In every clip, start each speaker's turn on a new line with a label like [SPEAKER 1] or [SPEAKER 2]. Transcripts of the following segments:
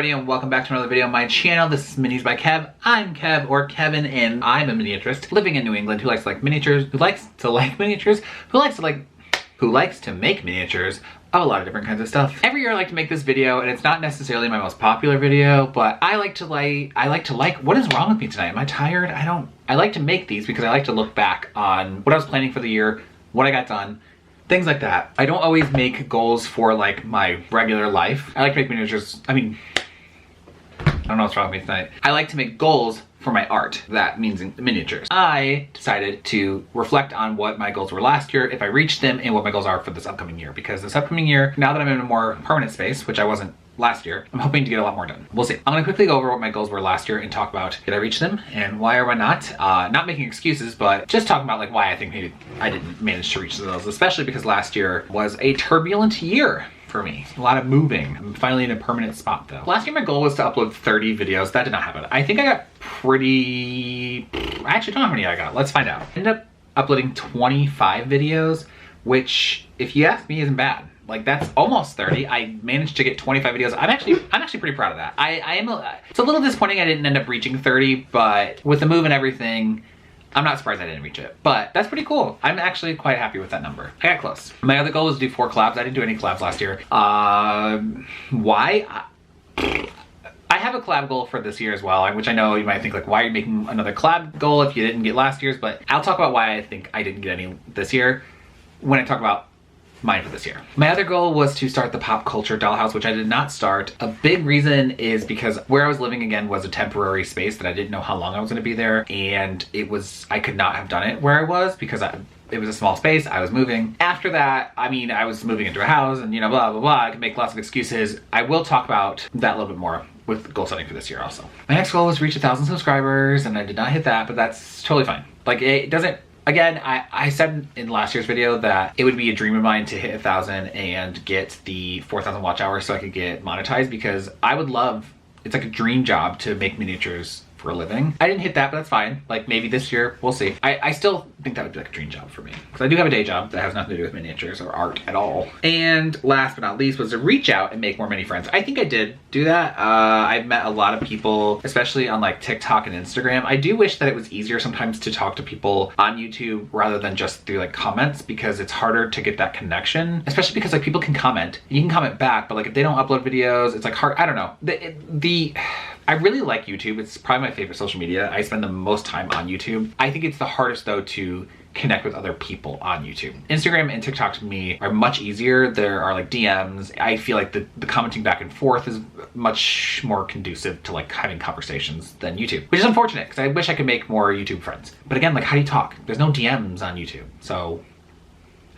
[SPEAKER 1] everybody, and welcome back to another video on my channel. This is Minis by Kev. I'm Kev, or Kevin, and I'm a miniaturist living in New England who likes to like miniatures, who likes to make miniatures of a lot of different kinds of stuff. Every year I like to make this video, and it's not necessarily my most popular video, but I like to what is wrong with me tonight? Am I tired? I like to make these because I like to look back on what I was planning for the year, what I got done, things like that. I don't always make goals for like my regular life. I like to make miniatures. I don't know what's wrong with me tonight. I like to make goals for my art. That means in miniatures. I decided to reflect on what my goals were last year, if I reached them, and what my goals are for this upcoming year. Because this upcoming year, now that I'm in a more permanent space, which I wasn't last year, I'm hoping to get a lot more done. We'll see. I'm gonna quickly go over what my goals were last year and talk about did I reach them and why or why not. Not making excuses, but just talking about like why I think maybe I didn't manage to reach those, especially because last year was a turbulent year for me. A lot of moving. I'm finally in a permanent spot though. Last year my goal was to upload 30 videos. That did not happen. I think I got I actually don't know how many I got. Let's find out. I ended up uploading 25 videos, which if you ask me isn't bad. Like that's almost 30. I managed to get 25 videos. I'm actually pretty proud of that. It's a little disappointing I didn't end up reaching 30, but with the move and everything, I'm not surprised I didn't reach it, but that's pretty cool. I'm actually quite happy with that number. I got close. My other goal was to do 4 collabs. I didn't do any collabs last year. Why? I have a collab goal for this year as well, which I know you might think like, why are you making another collab goal if you didn't get last year's? But I'll talk about why I think I didn't get any this year when I talk about mine for this year. My other goal was to start the pop culture dollhouse, which I did not start. A big reason is because where I was living again was a temporary space that I didn't know how long I was gonna be there. And I could not have done it where I was because it was a small space, I was moving. After that, I was moving into a house and you know, blah, blah, blah. I can make lots of excuses. I will talk about that a little bit more with goal setting for this year also. My next goal was to reach 1,000 subscribers and I did not hit that, but that's totally fine. Like it doesn't, again, I said in last year's video that it would be a dream of mine to hit 1,000 and get the 4,000 watch hours so I could get monetized because I would love, it's like a dream job to make miniatures for a living. I didn't hit that, but that's fine. Like maybe this year, we'll see. I still think that would be like a dream job for me because I do have a day job that has nothing to do with miniatures or art at all. And last but not least was to reach out and make more mini friends. I think I did do that. I've met a lot of people, especially on like TikTok and Instagram. I do wish that it was easier sometimes to talk to people on YouTube rather than just through like comments because it's harder to get that connection, especially because like people can comment. You can comment back, but like if they don't upload videos, it's like hard. I don't know. I really like YouTube. It's probably my favorite social media. I spend the most time on YouTube. I think it's the hardest though to connect with other people on YouTube. Instagram and TikTok to me are much easier. There are like DMs. I feel like the commenting back and forth is much more conducive to like having conversations than YouTube, which is unfortunate because I wish I could make more YouTube friends. But again, like how do you talk? There's no DMs on YouTube. So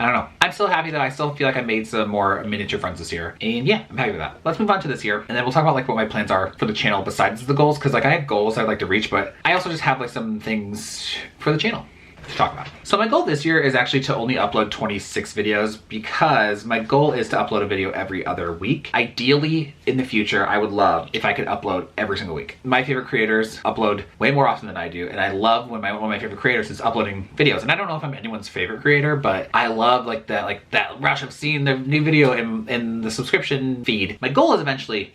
[SPEAKER 1] I don't know. I'm still happy that I still feel like I made some more miniature friends this year. And yeah, I'm happy with that. Let's move on to this year. And then we'll talk about like what my plans are for the channel besides the goals. Cause like I have goals I'd like to reach, but I also just have like some things for the channel to talk about. So my goal this year is actually to only upload 26 videos because my goal is to upload a video every other week. Ideally, in the future, I would love if I could upload every single week. My favorite creators upload way more often than I do, and I love when one of my favorite creators is uploading videos. And I don't know if I'm anyone's favorite creator, but I love like that rush of seeing the new video in the subscription feed. My goal is eventually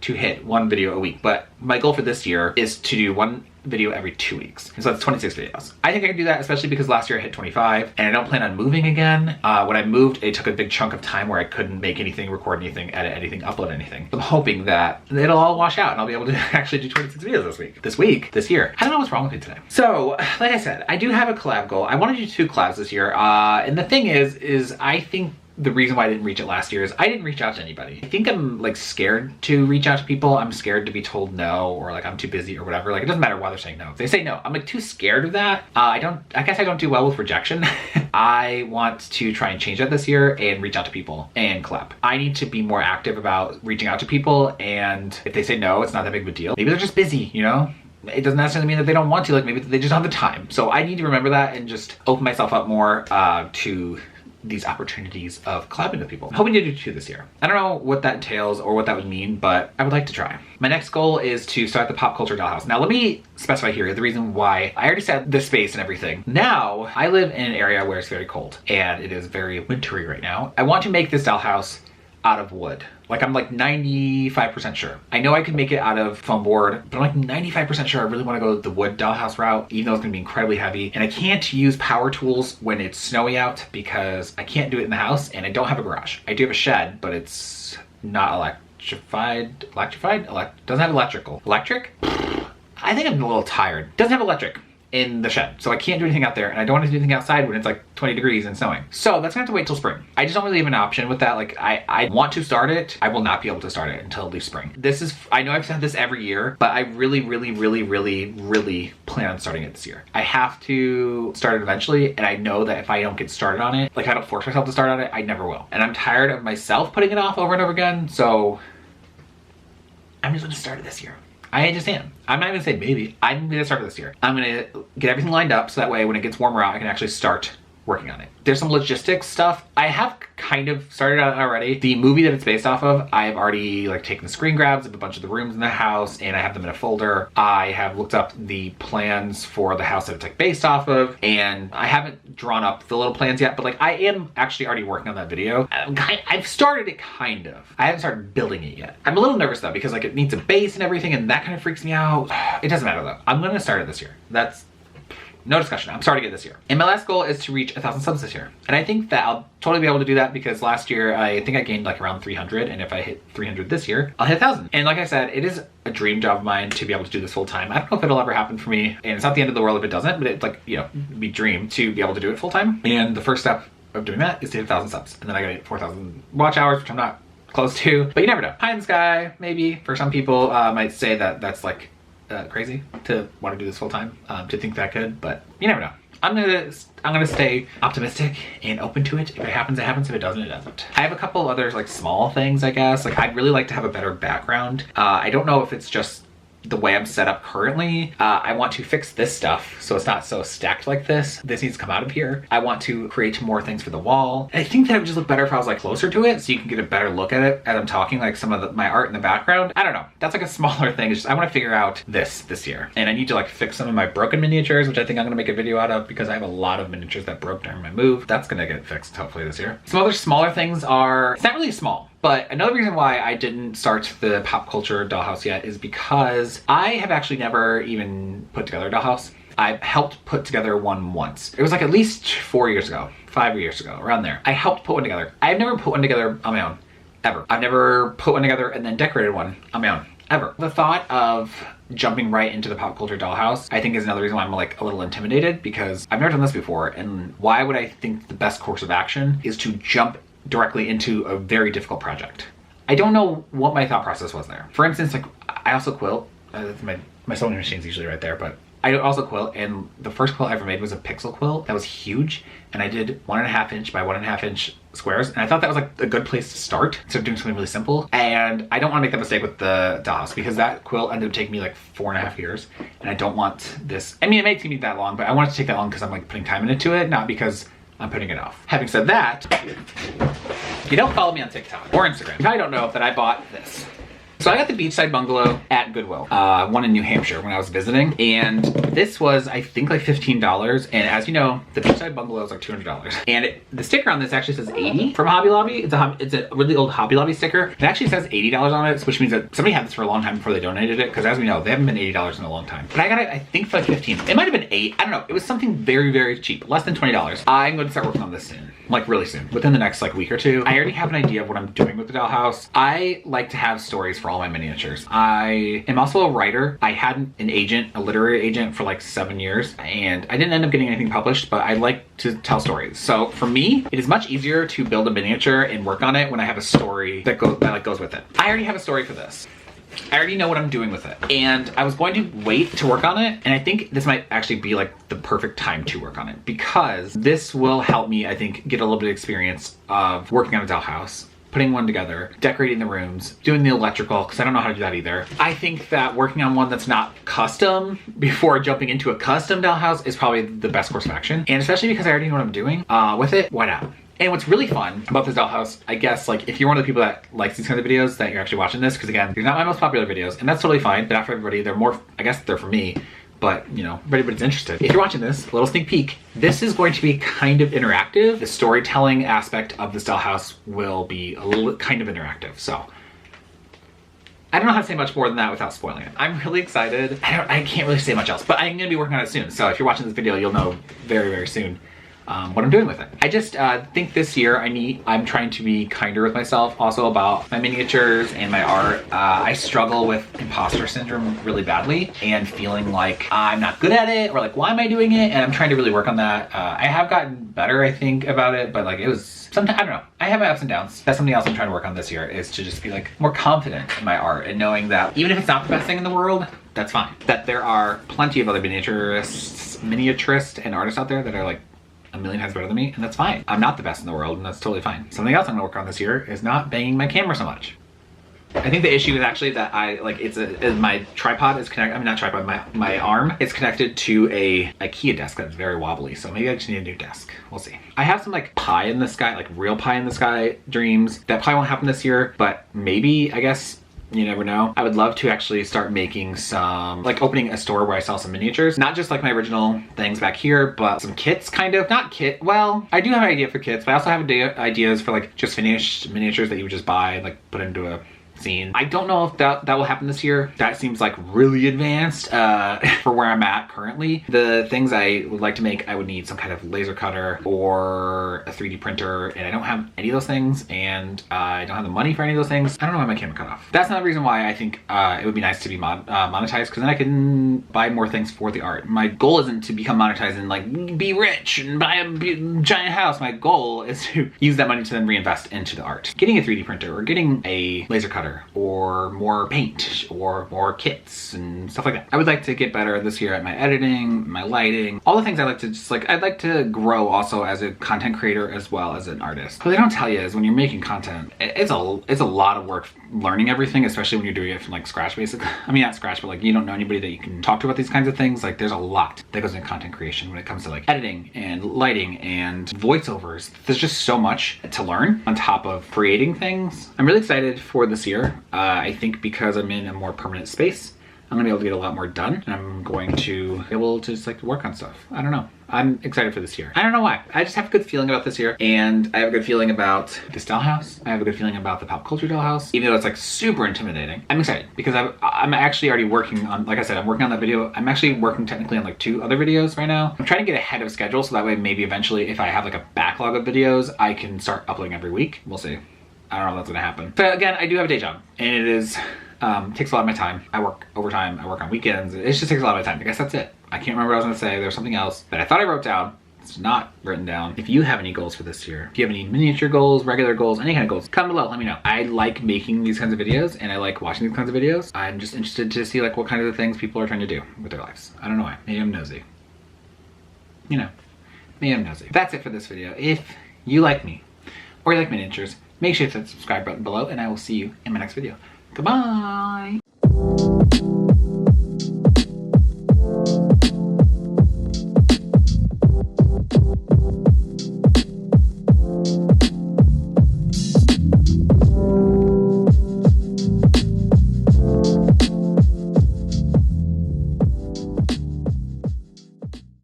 [SPEAKER 1] to hit 1 video a week, but my goal for this year is to do 1 video every 2 weeks. So that's 26 videos. I think I can do that, especially because last year I hit 25 and I don't plan on moving again. When I moved, it took a big chunk of time where I couldn't make anything, record anything, edit anything, upload anything. I'm hoping that it'll all wash out and I'll be able to actually do 26 videos this year. I don't know what's wrong with me today. So, like I said, I do have a collab goal. I want to do 2 collabs this year. And the thing is I think the reason why I didn't reach it last year is I didn't reach out to anybody. I think I'm like scared to reach out to people. I'm scared to be told no, or like I'm too busy or whatever. Like it doesn't matter why they're saying no. If they say no, I'm like too scared of that. I guess I don't do well with rejection. I want to try and change that this year and reach out to people and collab. I need to be more active about reaching out to people, and if they say no, it's not that big of a deal. Maybe they're just busy, you know? It doesn't necessarily mean that they don't want to, like maybe they just don't have the time. So I need to remember that and just open myself up more to these opportunities of collabing with people. I'm hoping to do 2 this year. I don't know what that entails or what that would mean, but I would like to try. My next goal is to start the pop culture dollhouse. Now let me specify here the reason why. I already said the space and everything. Now I live in an area where it's very cold and it is very wintry right now. I want to make this dollhouse out of wood. Like I'm like 95% sure. I know I can make it out of foam board, but I'm like 95% sure I really want to go the wood dollhouse route, even though it's gonna be incredibly heavy. And I can't use power tools when it's snowy out because I can't do it in the house and I don't have a garage. I do have a shed, but it's not electrified, doesn't have electrical. Electric? I think I'm a little tired. Doesn't have electric in the shed. So I can't do anything out there and I don't want to do anything outside when it's like 20 degrees and snowing. So that's gonna have to wait till spring. I just don't really have an option with that. Like I want to start it. I will not be able to start it until at least spring. This is, I know I've said this every year, but I really plan on starting it this year. I have to start it eventually. And I know that if I don't get started on it, like I don't force myself to start on it, I never will. And I'm tired of myself putting it off over and over again. So I'm just gonna start it this year. I just am. I'm not gonna say maybe. I'm gonna start it this year. I'm gonna get everything lined up so that way when it gets warmer out, I can actually start working on it. There's some logistics stuff. I have kind of started out already. The movie that it's based off of, I've already like taken the screen grabs of a bunch of the rooms in the house and I have them in a folder. I have looked up the plans for the house that it's like based off of, and I haven't drawn up the little plans yet, but like I am actually already working on that video. I've started it kind of. I haven't started building it yet. I'm a little nervous though because like it needs a base and everything and that kind of freaks me out. It doesn't matter though. I'm gonna start it this year. That's no discussion. I'm starting it this year. And my last goal is to reach 1,000 subs this year. And I think that I'll totally be able to do that because last year I think I gained like around 300. And if I hit 300 this year, I'll hit 1,000. And like I said, it is a dream job of mine to be able to do this full time. I don't know if it'll ever happen for me. And it's not the end of the world if it doesn't, but it's like, you know, be dream to be able to do it full time. And the first step of doing that is to hit 1,000 subs. And then I gotta hit 4,000 watch hours, which I'm not close to, but you never know. Pie in the sky, maybe. For some people might say that that's like crazy to want to do this full time, to think that could, but you never know. I'm gonna stay optimistic and open to it. If it happens, it happens. If it doesn't, it doesn't. I have a couple other like small things, I guess. Like I'd really like to have a better background. I don't know if it's just the way I'm set up currently. I want to fix this stuff so it's not so stacked like this. This needs to come out of here. I want to create more things for the wall. I think that would just look better if I was like closer to it so you can get a better look at it as I'm talking, like some of my art in the background. I don't know. That's like a smaller thing. It's just I want to figure out this year. And I need to like fix some of my broken miniatures, which I think I'm gonna make a video out of because I have a lot of miniatures that broke during my move. That's gonna get fixed hopefully this year. Some other smaller things are, it's not really small, but another reason why I didn't start the pop culture dollhouse yet is because I have actually never even put together a dollhouse. I've helped put together one once. It was like at least 4 years ago, 5 years ago, around there. I helped put one together. I've never put one together on my own, ever. I've never put one together and then decorated one on my own, ever. The thought of jumping right into the pop culture dollhouse, I think is another reason why I'm like a little intimidated because I've never done this before. And why would I think the best course of action is to jump directly into a very difficult project? I don't know what my thought process was there. For instance, like I also quilt. My sewing machine's usually right there, but I also quilt, and the first quilt I ever made was a pixel quilt that was huge, and I did 1.5 inch by 1.5 inch squares, and I thought that was like a good place to start instead of doing something really simple. And I don't want to make that mistake with the dollhouse because that quilt ended up taking me like 4.5 years, and I don't want this. I mean, it may take me that long, but I want it to take that long because I'm like putting time into it, not because I'm putting it off. Having said that, if you don't follow me on TikTok or Instagram, you probably don't know that I bought this. So I got the beachside bungalow at Goodwill, one in New Hampshire when I was visiting, and this was, I think, like $15. And as you know, the beachside bungalow is like $200. And the sticker on this actually says 80 from Hobby Lobby. It's a really old Hobby Lobby sticker. It actually says $80 on it, which means that somebody had this for a long time before they donated it, because as we know, they haven't been $80 in a long time. But I got it, I think, for like 15. It might have been 8. I don't know. It was something very, very cheap, less than $20. I'm going to start working on this soon. Like really soon, within the next like week or two. I already have an idea of what I'm doing with the dollhouse. I like to have stories for all my miniatures. I am also a writer. I had an agent, a literary agent for like 7 years, and I didn't end up getting anything published, but I like to tell stories. So for me, it is much easier to build a miniature and work on it when I have a story that goes with it. I already have a story for this. I already know what I'm doing with it. And I was going to wait to work on it. And I think this might actually be like the perfect time to work on it because this will help me, I think, get a little bit of experience of working on a dollhouse, putting one together, decorating the rooms, doing the electrical, because I don't know how to do that either. I think that working on one that's not custom before jumping into a custom dollhouse is probably the best course of action. And especially because I already know what I'm doing with it, why not? And what's really fun about this dollhouse, I guess, like if you're one of the people that likes these kinds of videos, that you're actually watching this, because again, they're not my most popular videos, and that's totally fine. They're not for everybody. They're more, I guess they're for me. but you know, if anybody's interested. If you're watching this, a little sneak peek, this is going to be kind of interactive. The storytelling aspect of this dollhouse will be a little kind of interactive, so I don't know how to say much more than that without spoiling it. I'm really excited. I can't really say much else, but I'm gonna be working on it soon. So if you're watching this video, you'll know very, very soon what I'm doing with it. I just think this year I'm trying to be kinder with myself also about my miniatures and my art. I struggle with imposter syndrome really badly and feeling like I'm not good at it or like, why am I doing it? And I'm trying to really work on that. I have gotten better, I think, about it, but like it was sometimes, I don't know. I have my ups and downs. That's something else I'm trying to work on this year, is to just be like more confident in my art and knowing that even if it's not the best thing in the world, that's fine. That there are plenty of other miniaturists and artists out there that are like a million times better than me, and that's fine. I'm not the best in the world, and that's totally fine. Something else I'm gonna work on this year is not banging my camera so much. I think the issue is actually that my tripod is connected, I mean not tripod, my arm is connected to a IKEA desk that's very wobbly, so maybe I just need a new desk. We'll see. I have some like pie in the sky, like real pie in the sky dreams. That probably won't happen this year, but maybe, I guess, you never know. I would love to actually start making some, like opening a store where I sell some miniatures. Not just like my original things back here, but some kits kind of. Not kit, well, I do have an idea for kits, but I also have ideas for like just finished miniatures that you would just buy, like put into a scene. I don't know if that will happen this year. That seems like really advanced for where I'm at currently. The things I would like to make, I would need some kind of laser cutter or a 3D printer, and I don't have any of those things, and I don't have the money for any of those things. I don't know why my camera cut off. That's another reason why I think it would be nice to be monetized, because then I can buy more things for the art. My goal isn't to become monetized and like be rich and buy a giant house. My goal is to use that money to then reinvest into the art. Getting a 3D printer or getting a laser cutter or more paint or more kits and stuff like that. I would like to get better this year at my editing, my lighting, all the things I like to just like, I'd like to grow also as a content creator as well as an artist. What they don't tell you is when you're making content, it's a lot of work learning everything, especially when you're doing it from like scratch basically. I mean, not scratch, but like you don't know anybody that you can talk to about these kinds of things. Like there's a lot that goes into content creation when it comes to like editing and lighting and voiceovers. There's just so much to learn on top of creating things. I'm really excited for this year. I think because I'm in a more permanent space, I'm gonna be able to get a lot more done, and I'm going to be able to just like work on stuff. I don't know. I'm excited for this year. I don't know why. I just have a good feeling about this year, and I have a good feeling about this dollhouse. I have a good feeling about the pop culture dollhouse, even though it's like super intimidating. I'm excited because I'm actually already working on, like I said, I'm working on that video. I'm actually working technically on like 2 other videos right now. I'm trying to get ahead of schedule so that way maybe eventually if I have like a backlog of videos, I can start uploading every week. We'll see. I don't know if that's gonna happen. But again, I do have a day job, and it is takes a lot of my time. I work overtime, I work on weekends. It just takes a lot of my time. I guess that's it. I can't remember what I was gonna say. There's something else that I thought I wrote down. It's not written down. If you have any goals for this year, if you have any miniature goals, regular goals, any kind of goals, comment below, let me know. I like making these kinds of videos, and I like watching these kinds of videos. I'm just interested to see like what kind of things people are trying to do with their lives. I don't know why. Maybe I'm nosy. You know, maybe I'm nosy. That's it for this video. If you like me, or you like miniatures, make sure to hit the subscribe button below, and I will see you in my next video. Goodbye!